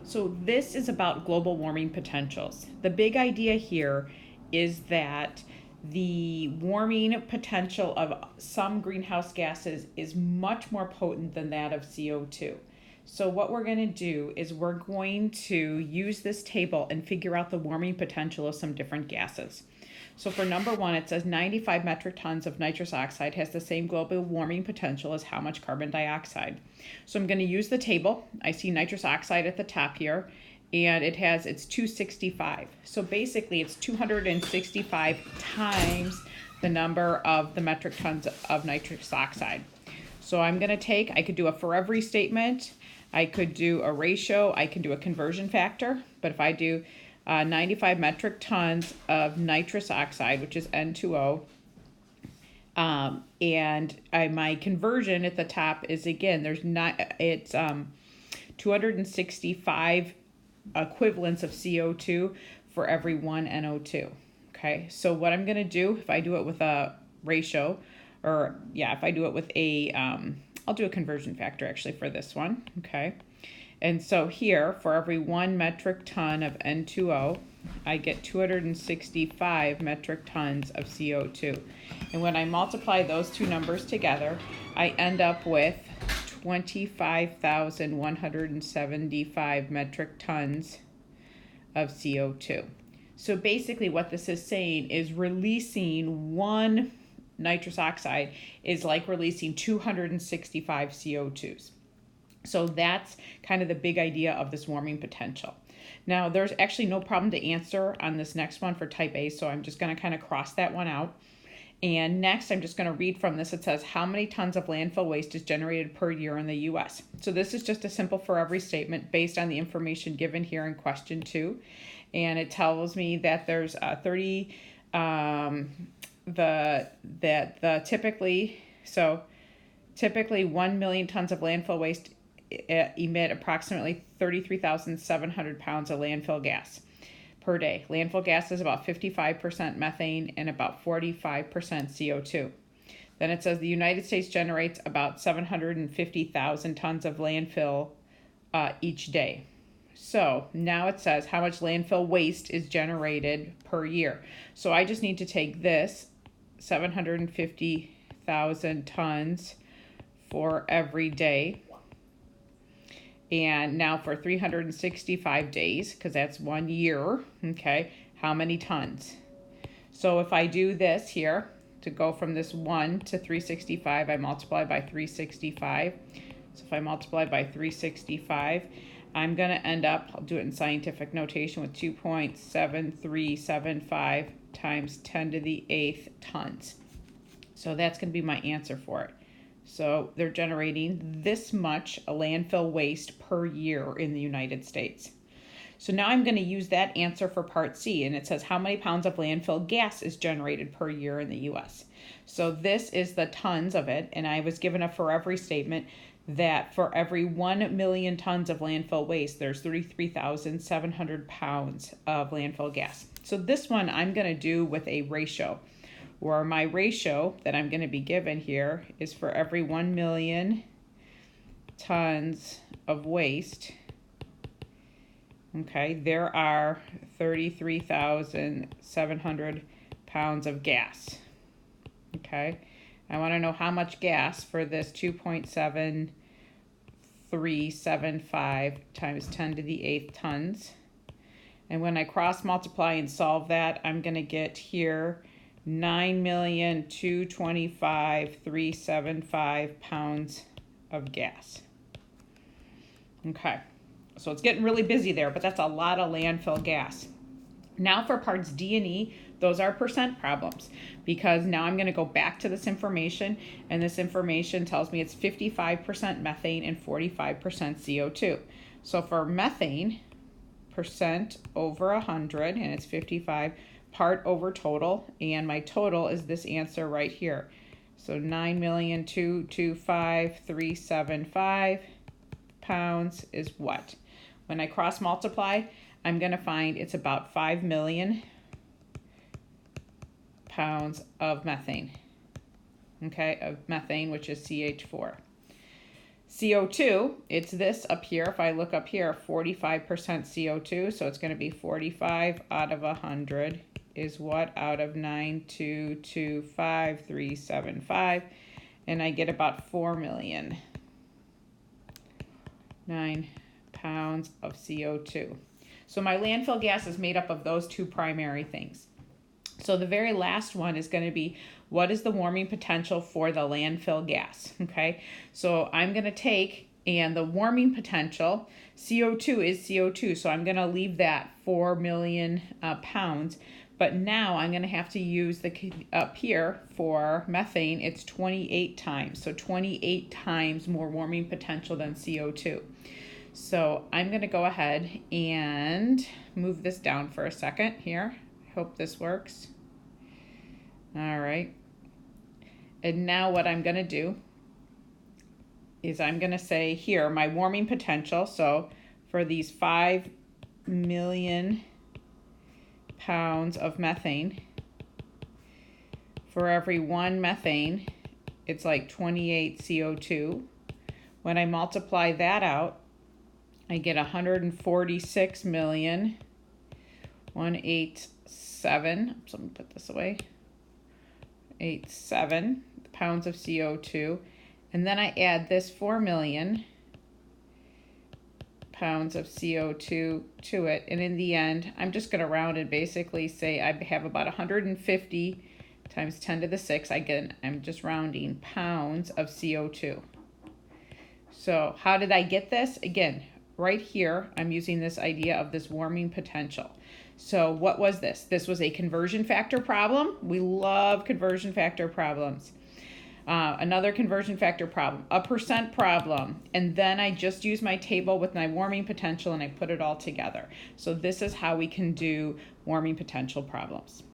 So this is about global warming potentials. The big idea here is that the warming potential of some greenhouse gases is much more potent than that of CO2. So what we're going to do is we're going to use this table and figure out the warming potential of some different gases. So for number one, it says 95 metric tons of nitrous oxide has the same global warming potential as how much carbon dioxide. So I'm going to use the table. I see nitrous oxide at the top here, and it's 265. So basically it's 265 times the number of the metric tons of nitrous oxide. So I'm going to I could do a for every statement, I could do a ratio, I can do a conversion factor, but if I do 95 metric tons of nitrous oxide, which is N2O, and my conversion at the top is, again, it's 265 equivalents of CO2 for every 1 NO2. Okay, so what I'm going to do, if I do it with a ratio, if I do it with I'll do a conversion factor actually for this one. Okay. And so here, for every 1 metric ton of N2O, I get 265 metric tons of CO2. And when I multiply those two numbers together, I end up with 25,175 metric tons of CO2. So basically what this is saying is releasing 1 nitrous oxide is like releasing 265 CO2s. So that's kind of the big idea of this warming potential. Now, there's actually no problem to answer on this next one for type A, so I'm just going to kind of cross that one out. And next, I'm just going to read from this. It says, how many tons of landfill waste is generated per year in the U.S.? So this is just a simple for every statement based on the information given here in question 2. And it tells me that there's typically 1 million tons of landfill waste emit approximately 33,700 pounds of landfill gas per day. Landfill gas is about 55% methane and about 45% CO2. Then it says the United States generates about 750,000 tons of landfill each day. So now it says how much landfill waste is generated per year. So I just need to take this 750,000 tons for every day. And now for 365 days, because that's 1 year, okay, how many tons? So if I do this here, to go from this 1 to 365, I multiply by 365. So if I multiply by 365, I'm going to end up, I'll do it in scientific notation, with 2.7375 times 10 to the 8th tons. So that's going to be my answer for it. So they're generating this much landfill waste per year in the United States. So now I'm going to use that answer for part C, and it says how many pounds of landfill gas is generated per year in the U.S. So this is the tons of it, and I was given a for every statement that for every 1 million tons of landfill waste, there's 33,700 pounds of landfill gas. So this one I'm going to do with a ratio, where my ratio that I'm going to be given here is for every 1 million tons of waste, okay, there are 33,700 pounds of gas. Okay, I want to know how much gas for this 2.7375 times 10 to the 8th tons. And when I cross multiply and solve that, I'm going to get here 9,225,375 pounds of gas. Okay, so it's getting really busy there, but that's a lot of landfill gas. Now for parts D and E, those are percent problems, because now I'm going to go back to this information, and this information tells me it's 55% methane and 45% CO2. So for methane, percent over 100, and it's 55, part over total, and my total is this answer right here. So 9,225,375 pounds is what? When I cross multiply, I'm going to find it's about 5 million pounds of methane. Okay, of methane, which is CH4. CO2, it's this up here. If I look up here, 45% CO2, so it's going to be 45 out of 100 is what out of 9225375, and I get about 4,000,009 pounds of CO2. So my landfill gas is made up of those two primary things. So the very last one is going to be, what is the warming potential for the landfill gas? Okay, so I'm going to take, and the warming potential, CO2 is CO2, so I'm going to leave that 4 million pounds. But now I'm going to have to use the up here for methane, it's 28 times. So 28 times more warming potential than CO2. So I'm going to go ahead and move this down for a second here. I hope this works. All right. And now what I'm going to do is I'm going to say here, my warming potential. So for these 5 million pounds of methane, for every 1 methane, it's like 28 CO2. When I multiply that out, I get 146,187. So let me put this away. 87 pounds of CO2. And then I add this 4 million pounds of CO2 to it. And in the end, I'm just going to round and basically say I have about 150 times 10 to the 6. I'm just rounding pounds of CO2. So how did I get this? Again, right here, I'm using this idea of this warming potential. So what was this? This was a conversion factor problem. We love conversion factor problems. Another conversion factor problem, a percent problem, and then I just use my table with my warming potential and I put it all together. So this is how we can do warming potential problems.